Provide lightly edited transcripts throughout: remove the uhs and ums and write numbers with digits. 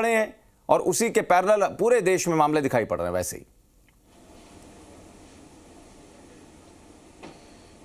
पड़े हैं और उसी के पैरेलल पूरे देश में मामले दिखाई पड़ रहे हैं वैसे ही।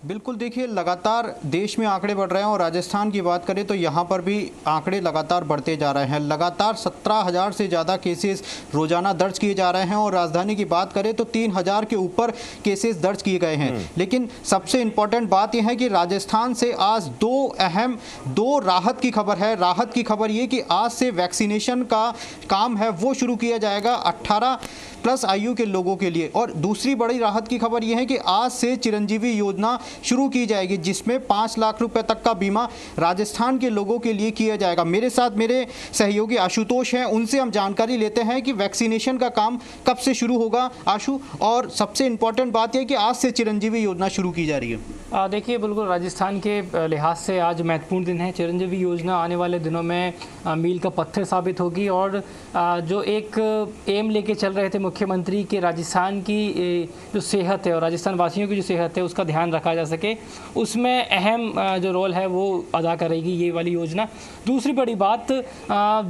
बिल्कुल, देखिए लगातार देश में आंकड़े बढ़ रहे हैं और राजस्थान की बात करें तो यहाँ पर भी आंकड़े लगातार बढ़ते जा रहे हैं। लगातार 17,000 से ज़्यादा केसेस रोजाना दर्ज किए जा रहे हैं और राजधानी की बात करें तो 3,000 के ऊपर केसेस दर्ज किए गए हैं। लेकिन सबसे इम्पोर्टेंट बात यह है कि राजस्थान से आज दो राहत की खबर है। राहत की खबर ये कि आज से वैक्सीनेशन का काम है वो शुरू किया जाएगा 18+ आयु के लोगों के लिए। और दूसरी बड़ी राहत की खबर यह है कि आज से चिरंजीवी योजना शुरू की जाएगी जिसमें 5 लाख रुपए तक का बीमा राजस्थान के लोगों के लिए किया जाएगा। मेरे साथ मेरे सहयोगी आशुतोष हैं, उनसे हम जानकारी लेते हैं कि वैक्सीनेशन का काम कब से शुरू होगा आशु, और सबसे इंपॉर्टेंट बात यह कि आज से चिरंजीवी योजना शुरू की जा रही है। देखिए, बिल्कुल राजस्थान के लिहाज से आज महत्वपूर्ण दिन है। चिरंजीवी योजना आने वाले दिनों में मील का पत्थर साबित होगी और जो एक एम लेके चल रहे थे मुख्यमंत्री के राजस्थान की जो सेहत है और राजस्थान वासियों की जो सेहत है उसका ध्यान रखा जा सके, उसमें अहम जो रोल है वो अदा करेगी ये वाली योजना। दूसरी बड़ी बात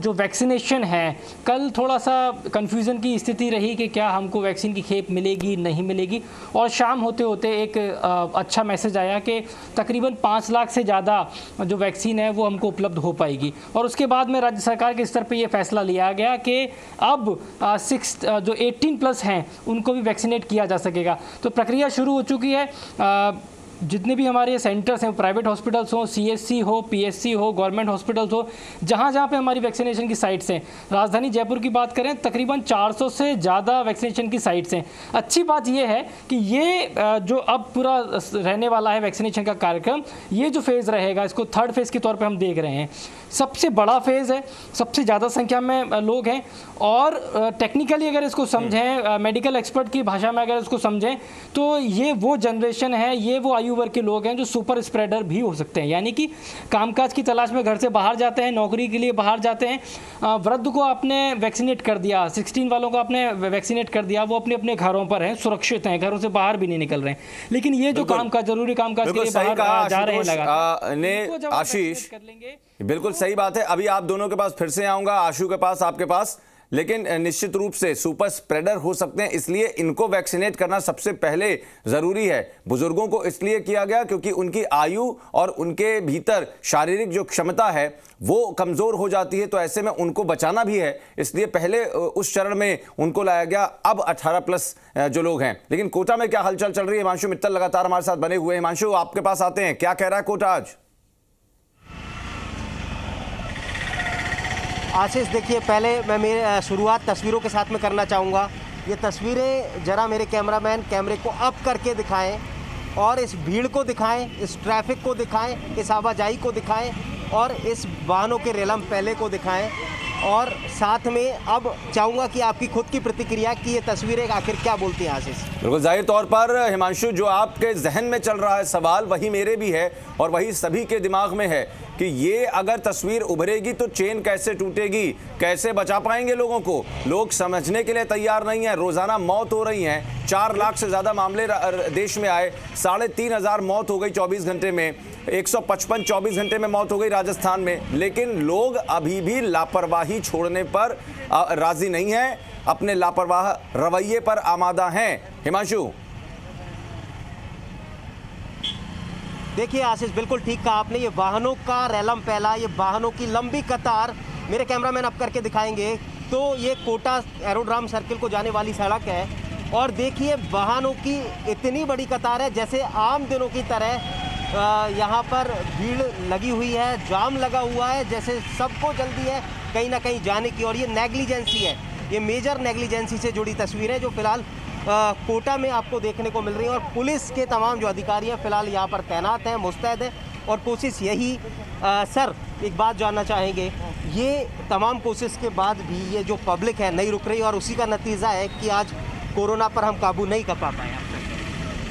जो वैक्सीनेशन है, कल थोड़ा सा कन्फ्यूज़न की स्थिति रही कि क्या हमको वैक्सीन की खेप मिलेगी नहीं मिलेगी, और शाम होते होते एक अच्छा मैसेज आया कि तकरीबन 5 लाख से ज़्यादा जो वैक्सीन है वो हमको उपलब्ध हो पाएगी। और उसके बाद में राज्य सरकार के स्तर पे ये फैसला लिया गया कि अब जो 18+ हैं उनको भी वैक्सीनेट किया जा सकेगा। तो प्रक्रिया शुरू हो चुकी है। जितने भी हमारे सेंटर्स हैं, प्राइवेट हॉस्पिटल्स हो, CSC हो, PSC हो, गवर्नमेंट हॉस्पिटल्स हो, जहाँ जहाँ पे हमारी वैक्सीनेशन की साइट्स हैं, राजधानी जयपुर की बात करें तकरीबन 400 से ज़्यादा वैक्सीनेशन की साइट्स हैं। अच्छी बात यह है कि ये जो अब पूरा रहने वाला है वैक्सीनेशन का कार्यक्रम, ये जो फेज़ रहेगा इसको 3rd फेज़ के तौर पर हम देख रहे हैं। सबसे बड़ा फेज़ है, सबसे ज़्यादा संख्या में लोग हैं और टेक्निकली अगर इसको समझें, मेडिकल एक्सपर्ट की भाषा में अगर इसको समझें तो ये वो जनरेशन है, ये वो आयु वर्ग के लोग हैं जो सुपर स्प्रेडर भी हो सकते हैं। यानी कि कामकाज की तलाश में घर से बाहर जाते हैं, नौकरी के लिए बाहर जाते हैं। वृद्ध को आपने वैक्सीनेट कर दिया, 16 वालों को आपने वैक्सीनेट कर दिया, वो अपने अपने घरों पर हैं, सुरक्षित हैं, घरों से बाहर भी नहीं निकल रहे हैं। लेकिन ये जो कामकाज, जरूरी कामकाज के लिए बाहर जा रहे हैं, आशीष बिल्कुल सही बात है। अभी आप दोनों के पास फिर से आऊंगा, आशु के पास, आपके पास, लेकिन निश्चित रूप से सुपर स्प्रेडर हो सकते हैं, इसलिए इनको वैक्सीनेट करना सबसे पहले जरूरी है। बुजुर्गों को इसलिए किया गया क्योंकि उनकी आयु और उनके भीतर शारीरिक जो क्षमता है वो कमजोर हो जाती है, तो ऐसे में उनको बचाना भी है, इसलिए पहले उस चरण में उनको लाया गया। अब 18+ जो लोग हैं। लेकिन कोटा में क्या हलचल चल रही है? हिमांशु मित्तल लगातार हमारे साथ बने हुए हैं। हिमांशु, आपके पास आते हैं, क्या कह रहा है कोटा आज? आशीष, देखिए, पहले मैं मेरी शुरुआत तस्वीरों के साथ में करना चाहूँगा। ये तस्वीरें जरा मेरे कैमरामैन कैमरे को अप करके दिखाएं और इस भीड़ को दिखाएं, इस ट्रैफिक को दिखाएं, इस आवाजाही को दिखाएं और इस वाहनों के रेलम पहले को दिखाएं। और साथ में अब चाहूँगा कि आपकी खुद की प्रतिक्रिया कि ये तस्वीरें आखिर क्या बोलती हैं आशीष। बिल्कुल जाहिर तौर पर हिमांशु, जो आपके जहन में चल रहा है सवाल वही मेरे भी है और वही सभी के दिमाग में है कि ये अगर तस्वीर उभरेगी तो चेन कैसे टूटेगी, कैसे बचा पाएंगे लोगों को? लोग समझने के लिए तैयार नहीं है। रोजाना मौत हो रही हैं, 4 लाख से ज्यादा मामले देश में आए, 3,500 मौत हो गई 24 घंटे में, 155 24 घंटे में मौत हो गई राजस्थान में। लेकिन लोग अभी भी लापरवाही छोड़ने पर राजी नहीं है, अपने लापरवाह रवैये पर आमादा हैं। हिमांशु, देखिए आशीष, बिल्कुल ठीक कहा आपने। ये वाहनों का रैलम पहला, ये वाहनों की लंबी कतार मेरे कैमरामैन अप करके दिखाएंगे तो ये कोटा एरोड्राम सर्किल को जाने वाली सड़क है और देखिए वाहनों की इतनी बड़ी कतार है जैसे आम दिनों की तरह यहाँ पर भीड़ लगी हुई है, जाम लगा हुआ है, जैसे सबको जल्दी है कहीं ना कहीं जाने की। और ये नेग्लिजेंसी है, ये मेजर नेग्लिजेंसी से जुड़ी तस्वीर है जो फिलहाल कोटा में आपको देखने को मिल रही है। और पुलिस के तमाम जो अधिकारी हैं फिलहाल यहाँ पर तैनात हैं, मुस्तैद हैं और कोशिश यही सर, एक बात जानना चाहेंगे, ये तमाम कोशिश के बाद भी ये जो पब्लिक है नहीं रुक रही और उसी का नतीजा है कि आज कोरोना पर हम काबू नहीं कर पा पाए।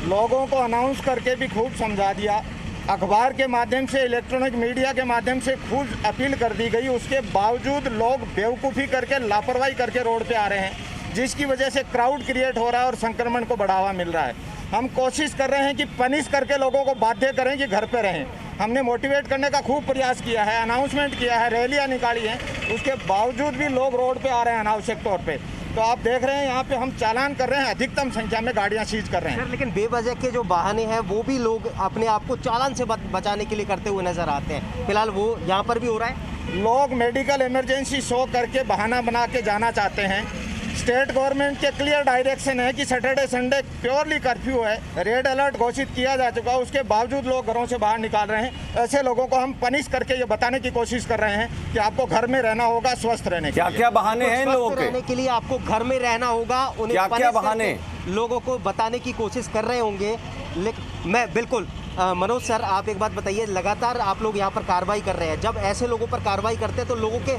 लोगों को अनाउंस करके भी खूब समझा दिया, अखबार के माध्यम से, इलेक्ट्रॉनिक मीडिया के माध्यम से खूब अपील कर दी गई, उसके बावजूद लोग बेवकूफ़ी करके, लापरवाही करके रोड पे आ रहे हैं, जिसकी वजह से क्राउड क्रिएट हो रहा है और संक्रमण को बढ़ावा मिल रहा है। हम कोशिश कर रहे हैं कि पनिश करके लोगों को बाध्य करें कि घर पे रहें। हमने मोटिवेट करने का खूब प्रयास किया है, अनाउंसमेंट किया है, रैलियां निकाली हैं, उसके बावजूद भी लोग रोड पे आ रहे हैं अनावश्यक तौर पे। तो आप देख रहे हैं यहाँ पे हम चालान कर रहे हैं, अधिकतम संख्या में गाड़ियाँ सीज कर रहे हैं। सर लेकिन बेवजह के जो बहाने हैं वो भी लोग अपने आप को चालान से बचाने के लिए करते हुए नजर आते हैं। फिलहाल वो यहाँ पर भी हो रहा है। लोग मेडिकल इमरजेंसी शो करके बहाना बना के जाना चाहते हैं। स्टेट गवर्नमेंट के क्लियर डायरेक्शन है कि सैटरडे संडे प्योरली कर्फ्यू है, रेड अलर्ट घोषित किया जा चुका है, उसके बावजूद लोग घरों से बाहर निकाल रहे हैं। ऐसे लोगों को हम पनिश करके ये बताने की कोशिश कर रहे हैं कि आपको घर में रहना होगा स्वस्थ रहने के लिए। क्या क्या बहाने हैं इन लोगों स्वस्थ रहने के लिए आपको घर में रहना होगा, उन्हें क्या क्या बहाने लोगों को बताने की कोशिश कर रहे होंगे। लेकिन मैं बिल्कुल मनोज सर आप एक बात बताइए, लगातार आप लोग यहाँ पर कार्रवाई कर रहे हैं, जब ऐसे लोगों पर कार्रवाई करते हैं तो लोगों के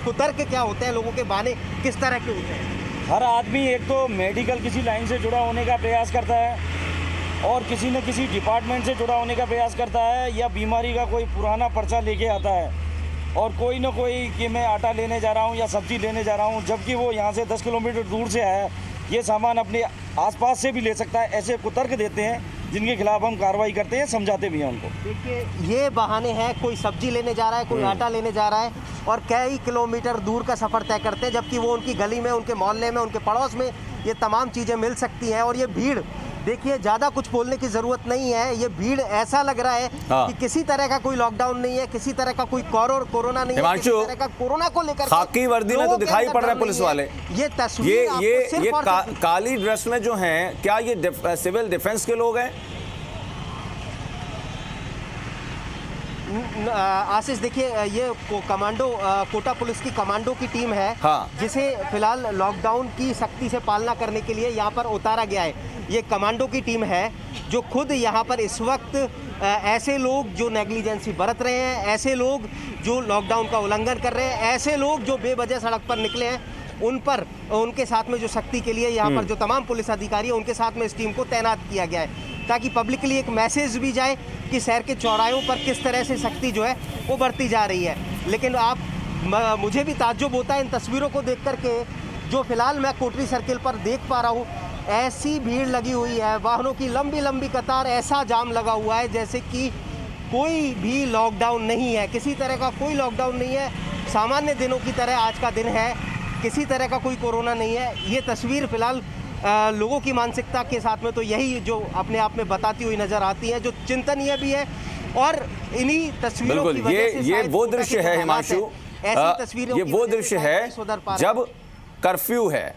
कुतर्क क्या होते हैं, लोगों के बहाने किस तरह के होते हैं? हर आदमी एक तो मेडिकल किसी लाइन से जुड़ा होने का प्रयास करता है और किसी न किसी डिपार्टमेंट से जुड़ा होने का प्रयास करता है, या बीमारी का कोई पुराना पर्चा लेके आता है और कोई न कोई कि मैं आटा लेने जा रहा हूँ या सब्जी लेने जा रहा हूँ, जबकि वो यहाँ से 10 किलोमीटर दूर से आया, ये सामान अपने आसपास से भी ले सकता है। ऐसे कुतर्क देते हैं जिनके खिलाफ हम कार्रवाई करते हैं, समझाते भी हैं उनको। देखिए ये बहाने हैं, कोई सब्जी लेने जा रहा है, कोई आटा लेने जा रहा है और कई किलोमीटर दूर का सफ़र तय करते हैं, जबकि वो उनकी गली में, उनके मोहल्ले में, उनके पड़ोस में ये तमाम चीज़ें मिल सकती हैं। और ये भीड़ देखिए, ज़्यादा कुछ बोलने की ज़रूरत नहीं है, ये भीड़ ऐसा लग रहा है कि किसी तरह का कोई लॉकडाउन नहीं है, किसी तरह का कोई कोरोना नहीं है, किसी तरह का कोरोना को लेकर खाकी वर्दी में तो दिखाई पड़ रहे हैं पुलिस वाले। ये तस्वीर ये काली ड्रेस में जो हैं, क्या ये सिविल डिफेंस के लोग हैं? आशीष देखिए, ये कमांडो कोटा पुलिस की कमांडो की टीम है, हाँ। जिसे फिलहाल लॉकडाउन की सख्ती से पालना करने के लिए यहाँ पर उतारा गया है। ये कमांडो की टीम है जो खुद यहाँ पर इस वक्त ऐसे लोग जो नेग्लिजेंसी बरत रहे हैं, ऐसे लोग जो लॉकडाउन का उल्लंघन कर रहे हैं, ऐसे लोग जो बेवजह सड़क पर निकले हैं, उन पर उनके साथ में जो सख्ती के लिए यहाँ पर जो तमाम पुलिस अधिकारी है उनके साथ में इस टीम को तैनात किया गया है, ताकि पब्लिकली एक मैसेज भी जाए कि शहर के चौराहों पर किस तरह से सख्ती जो है वो बढ़ती जा रही है। लेकिन मुझे भी ताज्जुब होता है इन तस्वीरों को देख कर के, जो फिलहाल मैं कोटरी सर्किल पर देख पा रहा हूँ। ऐसी भीड़ लगी हुई है, वाहनों की लंबी लंबी कतार, ऐसा जाम लगा हुआ है जैसे कि कोई भी लॉकडाउन नहीं है, किसी तरह का कोई लॉकडाउन नहीं है, सामान्य दिनों की तरह आज का दिन है, किसी तरह का कोई कोरोना नहीं है। ये तस्वीर फिलहाल लोगों की मानसिकता के साथ में तो यही जो अपने आप में बताती हुई नजर आती है, जो चिंतनीय भी है। और इन्हीं तस्वीरों की वजह से ये वो दृश्य है हिमांशु, ऐसी तस्वीरों ये वो दृश्य है जब कर्फ्यू है,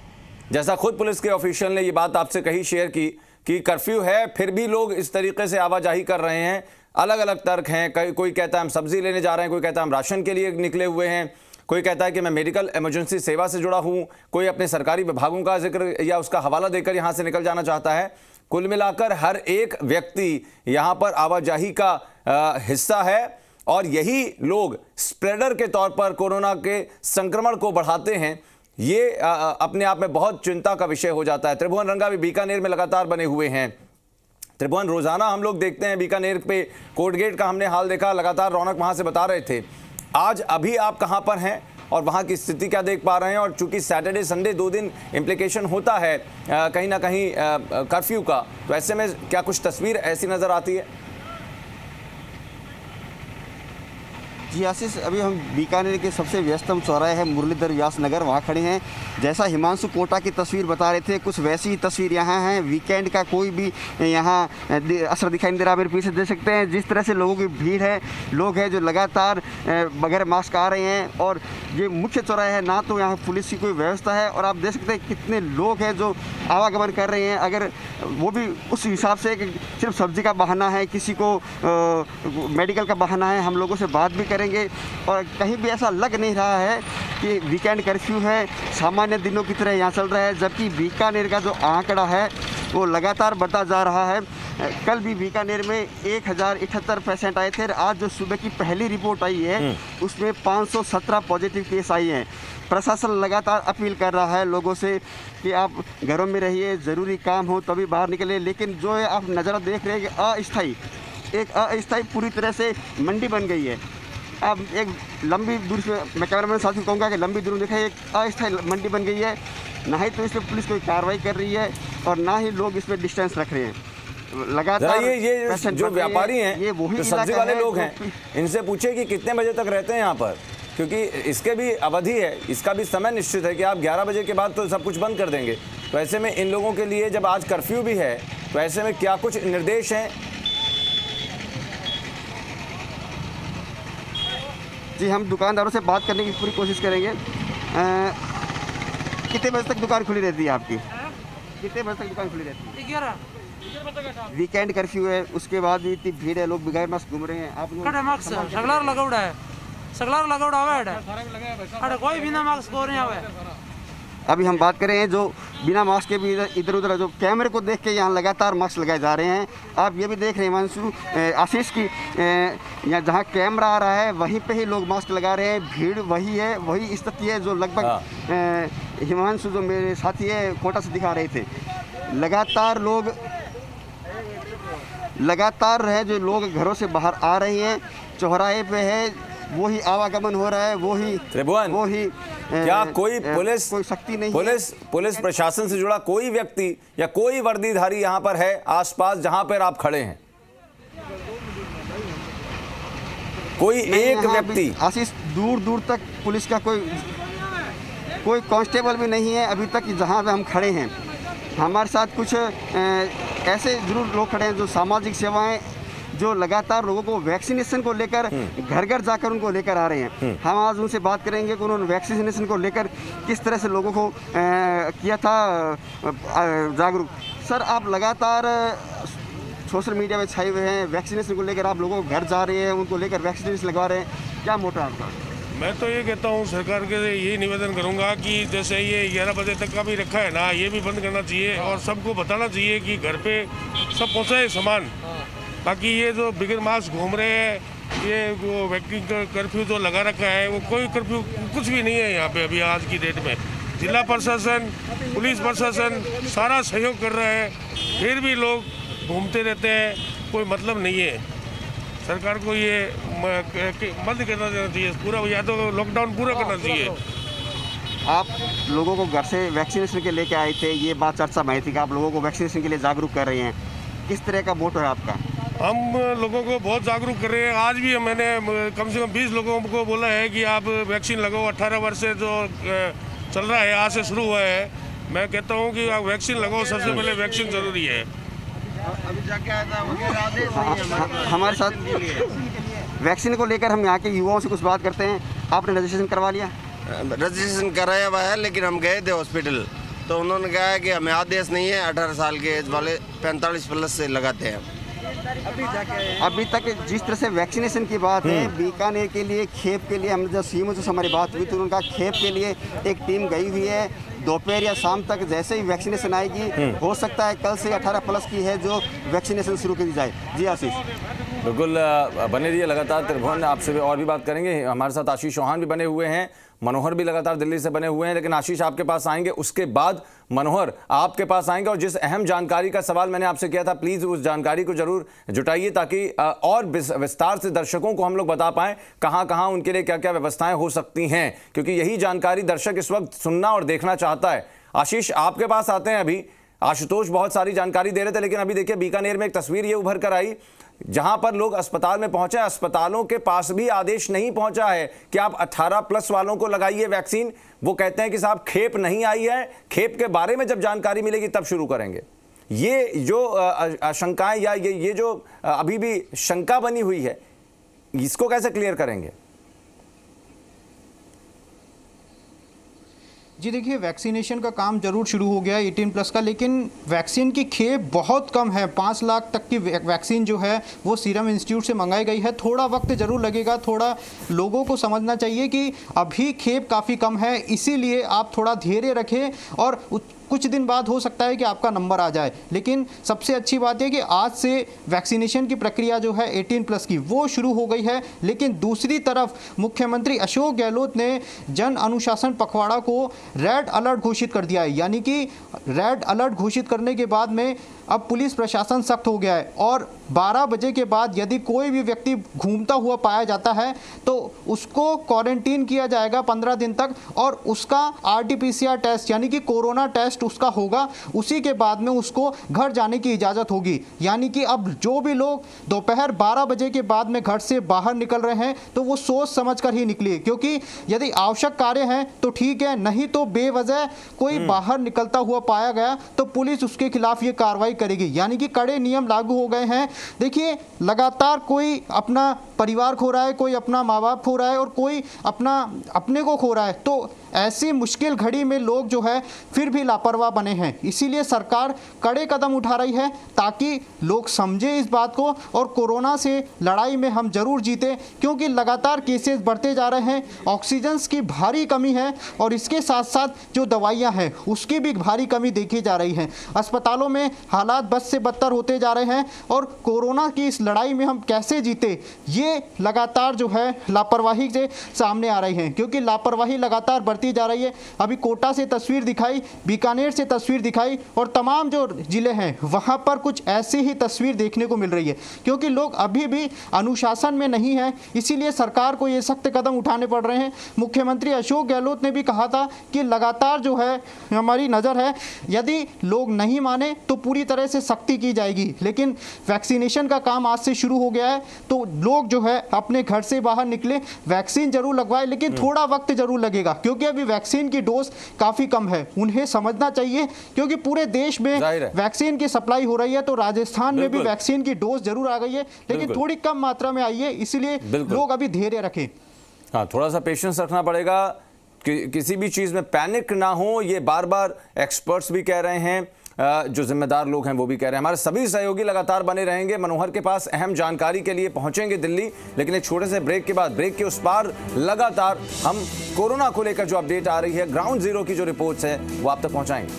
जैसा खुद पुलिस के ऑफिशियल ने ये बात आपसे कही, शेयर की कि कर्फ्यू है, फिर भी लोग इस तरीके से आवाजाही कर रहे हैं। अलग अलग तर्क हैं, कोई कहता है हम सब्जी लेने जा रहे हैं, कोई कहता है हम राशन के लिए निकले हुए हैं, कोई कहता है कि मैं मेडिकल इमरजेंसी सेवा से जुड़ा हूं, कोई अपने सरकारी विभागों का जिक्र या उसका हवाला देकर यहां से निकल जाना चाहता है। कुल मिलाकर हर एक व्यक्ति यहां पर आवाजाही का हिस्सा है और यही लोग स्प्रेडर के तौर पर कोरोना के संक्रमण को बढ़ाते हैं। ये अपने आप में बहुत चिंता का विषय हो जाता है। त्रिभुवन रंगा भी बीकानेर में लगातार बने हुए हैं। त्रिभुवन, रोजाना हम लोग देखते हैं बीकानेर पे कोर्ट गेट का हमने हाल देखा, लगातार रौनक वहां से बता रहे थे। आज अभी आप कहां पर हैं और वहां की स्थिति क्या देख पा रहे हैं? और चूंकि सैटरडे संडे 2 दिन इम्प्लीकेशन होता है कहीं ना कहीं कर्फ्यू का, तो ऐसे में क्या कुछ तस्वीर ऐसी नजर आती है? जी आशीष, अभी हम बीकानेर के सबसे व्यस्तम चौराहे है मुरलीधर व्यास नगर, वहाँ खड़े हैं। जैसा हिमांशु कोटा की तस्वीर बता रहे थे, कुछ वैसी ही तस्वीर यहाँ है। वीकेंड का कोई भी यहाँ असर दिखाई नहीं दे रहा। मेरे पीछे देख सकते हैं जिस तरह से लोगों की भीड़ है, लोग हैं जो लगातार बगैर मास्क आ रहे हैं। और ये मुख्य चौराहा है, ना तो यहाँ पुलिस की कोई व्यवस्था है, और आप देख सकते हैं कितने लोग हैं जो आवागमन कर रहे हैं। अगर वो भी उस हिसाब से कि सिर्फ सब्जी का बहाना है, किसी को मेडिकल का बहाना है, हम लोगों से बात भी करेंगे। और कहीं भी ऐसा लग नहीं रहा है कि वीकेंड कर्फ्यू है, सामान्य दिनों की तरह यहाँ चल रहा है। जबकि बीकानेर का जो आंकड़ा है वो लगातार बढ़ता जा रहा है। कल भी बीकानेर में 1078 पेशेंट आए थे। आज जो सुबह की पहली रिपोर्ट आई है उसमें 517 पॉजिटिव केस आई हैं। प्रशासन लगातार अपील कर रहा है लोगों से कि आप घरों में रहिए, ज़रूरी काम हो तभी बाहर निकले। लेकिन जो है आप नज़ारा देख रहे हैं कि अस्थायी पूरी तरह से मंडी बन गई है। अब एक लंबी दूर से, मैं कैमरामैन साथी को कहूँगा कि लंबी दूर दिखाई, एक अस्थायी मंडी बन गई है। ना ही तो इस पर पुलिस कोई कार्रवाई कर रही है और ना ही लोग इस पर डिस्टेंस रख रहे हैं। लगातार ये जो व्यापारी हैं, ये वही सब्जी वाले लोग हैं, इनसे पूछे कि कितने बजे तक रहते हैं यहाँ पर? क्योंकि इसके भी अवधि है, इसका भी समय निश्चित है कि आप 11 बजे के बाद तो सब कुछ बंद कर देंगे। तो ऐसे में इन लोगों के लिए जब आज कर्फ्यू भी है, तो ऐसे में क्या कुछ निर्देश हैं? जी, हम दुकानदारों से बात करने की पूरी कोशिश करेंगे। कितने बजे तक दुकान खुली रहती है आपकी? कितने बजे तक दुकान खुली रहती है? 11 वीकेंड कर्फ्यू है, उसके बाद भी इतनी भीड़ है, लोग बगैर मास्क घूम रहे हैं। आप लोग सगलार लगावड़ा है, सगलार लगावड़ा है, कोई बिना मास्क को नहीं आवे। अभी हम बात कर रहे हैं जो बिना मास्क के भी इधर उधर जो कैमरे को देख के यहाँ लगातार मास्क लगाए जा रहे हैं। आप ये भी देख रहे हैं हिमांशु, आशीष की यहाँ जहाँ कैमरा आ रहा है वहीं पे ही लोग मास्क लगा रहे हैं। भीड़ वही है, वही स्थिति है जो लगभग हिमांशु जो मेरे साथी है कोटा से दिखा रहे थे। लगातार है जो लोग घरों से बाहर आ रहे हैं, चौराहे पे है वही आवागमन हो रहा है, वही क्या कोई पुलिस, कोई शक्ति नहीं, पुलिस प्रशासन से जुड़ा कोई व्यक्ति या कोई वर्दीधारी यहाँ पर है आसपास जहाँ पर आप खड़े हैं? कोई एक व्यक्ति? आशीष, दूर दूर तक पुलिस का कोई कांस्टेबल भी नहीं है अभी तक जहाँ पे हम खड़े हैं। हमारे साथ कुछ ऐसे जरूर लोग खड़े हैं जो सामाजिक सेवाएं, जो लगातार लोगों को वैक्सीनेशन को लेकर घर घर जाकर उनको लेकर आ रहे हैं। हम आज उनसे बात करेंगे कि उन्होंने वैक्सीनेशन को लेकर किस तरह से लोगों को किया था जागरूक। सर, आप लगातार सोशल मीडिया में छाए हुए हैं, वैक्सीनेशन को लेकर आप लोगों को घर जा रहे हैं, उनको लेकर वैक्सीनेशन लगवा रहे हैं, क्या मोटा है आपका? मैं तो ये कहता हूँ सरकार के यही निवेदन करूँगा कि जैसे ये 11 बजे तक का भी रखा है ना, ये भी बंद करना चाहिए और सबको बताना चाहिए कि घर पे सब पहुँचाए सामान। बाकी ये जो बिगर मास्क घूम रहे हैं, ये वो वैक्सीन कर्फ्यू जो लगा रखा है, वो कोई कर्फ्यू कुछ भी नहीं है यहाँ पे अभी आज की डेट में। जिला प्रशासन, पुलिस प्रशासन सारा सहयोग कर रहा है, फिर भी लोग घूमते रहते हैं, कोई मतलब नहीं है। सरकार को ये बंद करना चाहिए पूरा, या तो लॉकडाउन पूरा करना चाहिए। आप लोगों को घर से वैक्सीनेशन के लेके आए थे, ये बात चर्चा में आई थी कि आप लोगों को वैक्सीनेशन के लिए जागरूक कर रहे हैं, किस तरह का मोटो है आपका? हम लोगों को बहुत जागरूक कर रहे हैं। आज भी मैंने कम से कम 20 लोगों को बोला है कि आप वैक्सीन लगाओ। 18 वर्ष से जो चल रहा है, आज से शुरू हुआ है। मैं कहता हूँ कि आप वैक्सीन लगाओ, सबसे पहले वैक्सीन जरूरी है। अभी जाके आया था हमारे साथ वैक्सीन को लेकर हम यहाँ के युवाओं से कुछ बात करते हैं। आपने रजिस्ट्रेशन करवा लिया? रजिस्ट्रेशन कराया हुआ है, लेकिन हम गए थे हॉस्पिटल तो उन्होंने कहा है कि हमें आदेश नहीं है, 18 साल के एज वाले 45 प्लस से लगाते हैं। अभी तक जिस तरह से वैक्सीनेशन की बात है, बीकानेर के लिए, खेप के लिए, हम जब सीएमओ से हमारी बात हुई तो उनका खेप के लिए एक टीम गई हुई है। दोपहर या शाम तक जैसे ही वैक्सीनेशन आएगी, हो सकता है कल से 18 प्लस की है जो वैक्सीनेशन शुरू की जाए। जी आशीष, बिल्कुल बने रहिए लगातार। त्रिभुवन, आपसे भी और भी बात करेंगे। हमारे साथ आशीष चौहान भी बने हुए हैं, मनोहर भी लगातार दिल्ली से बने हुए हैं, लेकिन आशीष आपके पास आएंगे, उसके बाद मनोहर आपके पास आएंगे। और जिस अहम जानकारी का सवाल मैंने आपसे किया था, प्लीज़ उस जानकारी को जरूर जुटाइए ताकि और विस्तार से दर्शकों को हम लोग बता पाएं कहां कहां उनके लिए क्या क्या व्यवस्थाएं हो सकती हैं, क्योंकि यही जानकारी दर्शक इस वक्त सुनना और देखना चाहता है। आशीष, आपके पास आते हैं। अभी आशुतोष बहुत सारी जानकारी दे रहे थे, लेकिन अभी देखिए बीकानेर में एक तस्वीर ये उभर कर आई जहां पर लोग अस्पताल में पहुंचे, अस्पतालों के पास भी आदेश नहीं पहुंचा है कि आप 18 प्लस वालों को लगाइए वैक्सीन। वो कहते हैं कि साहब खेप नहीं आई है, खेप के बारे में जब जानकारी मिलेगी तब शुरू करेंगे। ये जो आशंकाएं या ये जो अभी भी शंका बनी हुई है, इसको कैसे क्लियर करेंगे? जी देखिए, वैक्सीनेशन का काम जरूर शुरू हो गया 18 प्लस का, लेकिन वैक्सीन की खेप बहुत कम है। 5 लाख तक की वैक्सीन जो है वो सीरम इंस्टीट्यूट से मंगाई गई है। थोड़ा वक्त जरूर लगेगा, थोड़ा लोगों को समझना चाहिए कि अभी खेप काफ़ी कम है, इसीलिए आप थोड़ा धैर्य रखें और कुछ दिन बाद हो सकता है कि आपका नंबर आ जाए। लेकिन सबसे अच्छी बात है कि आज से वैक्सीनेशन की प्रक्रिया जो है 18 प्लस की वो शुरू हो गई है। लेकिन दूसरी तरफ मुख्यमंत्री अशोक गहलोत ने जन अनुशासन पखवाड़ा को रेड अलर्ट घोषित कर दिया है, यानी कि रेड अलर्ट घोषित करने के बाद में अब पुलिस प्रशासन सख्त हो गया है और 12 बजे के बाद यदि कोई भी व्यक्ति घूमता हुआ पाया जाता है तो उसको क्वारंटीन किया जाएगा 15 दिन तक, और उसका RT-PCR टेस्ट यानी कि कोरोना टेस्ट उसका होगा। उसी के बाद में उसको घर जाने की इजाज़त होगी। यानी कि अब जो भी लोग दोपहर 12 बजे के बाद में घर से बाहर निकल रहे हैं तो वो सोच समझ कर ही निकलिए, क्योंकि यदि आवश्यक कार्य हैं तो ठीक है, नहीं तो बेवजह कोई बाहर निकलता हुआ पाया गया तो पुलिस उसके खिलाफ ये कार्रवाई करेगी। यानी कि कड़े नियम लागू हो गए हैं। देखिए, लगातार कोई अपना परिवार खो रहा है, कोई अपना माँ बाप खो रहा है और कोई अपने को खो रहा है, तो ऐसी मुश्किल घड़ी में लोग जो है फिर भी लापरवाह बने हैं। इसीलिए सरकार कड़े कदम उठा रही है ताकि लोग समझें इस बात को, और कोरोना से लड़ाई में हम जरूर जीते, क्योंकि लगातार केसेस बढ़ते जा रहे हैं, ऑक्सीजन की भारी कमी है और इसके साथ साथ जो दवाइयां हैं उसकी भी भारी कमी देखी जा रही है। अस्पतालों में हालात बद से बदतर होते जा रहे हैं और कोरोना की इस लड़ाई में हम कैसे जीते, ये लगातार जो है लापरवाही से सामने आ रही है, क्योंकि लापरवाही लगातार बढ़ती जा रही है। अभी कोटा से तस्वीर दिखाई, बीकानेर से तस्वीर दिखाई और तमाम जो जिले हैं वहां पर कुछ ऐसी ही तस्वीर देखने को मिल रही है, क्योंकि लोग अभी भी अनुशासन में नहीं है। इसीलिए सरकार को ये सख्त कदम उठाने पड़ रहे हैं। मुख्यमंत्री अशोक गहलोत ने भी कहा था कि लगातार जो है हमारी नज़र है, यदि लोग नहीं माने तो पूरी तरह से सख्ती की जाएगी। लेकिन वैक्सीनेशन का काम आज से शुरू हो गया है, तो लोग जो है अपने घर से बाहर निकले, वैक्सीन जरूर लगवाए, लेकिन थोड़ा वक्त जरूर लगेगा, क्योंकि अभी वैक्सीन की डोज काफी कम है। उन्हें समझना चाहिए, क्योंकि पूरे देश में वैक्सीन की सप्लाई हो रही है, तो राजस्थान में भी वैक्सीन की डोज जरूर आ गई है, लेकिन थोड़ी कम मात्रा में आई है। इसलिए लोग अभी धैर्य रखें। हाँ, थोड़ा सा पेशेंस रखना पड़ेगा, किसी भी चीज में पैनिक ना हो, ये बार बार एक्सपर्ट्स भी कह रहे हैं, जो जिम्मेदार लोग हैं वो भी कह रहे हैं। हमारे सभी सहयोगी लगातार बने रहेंगे, मनोहर के पास अहम जानकारी के लिए पहुंचेंगे दिल्ली, लेकिन एक छोटे से ब्रेक के बाद, ब्रेक के उस पार लगातार हम कोरोना को लेकर जो अपडेट आ रही है, ग्राउंड जीरो की जो रिपोर्ट्स है वो आप तक पहुंचाएंगे।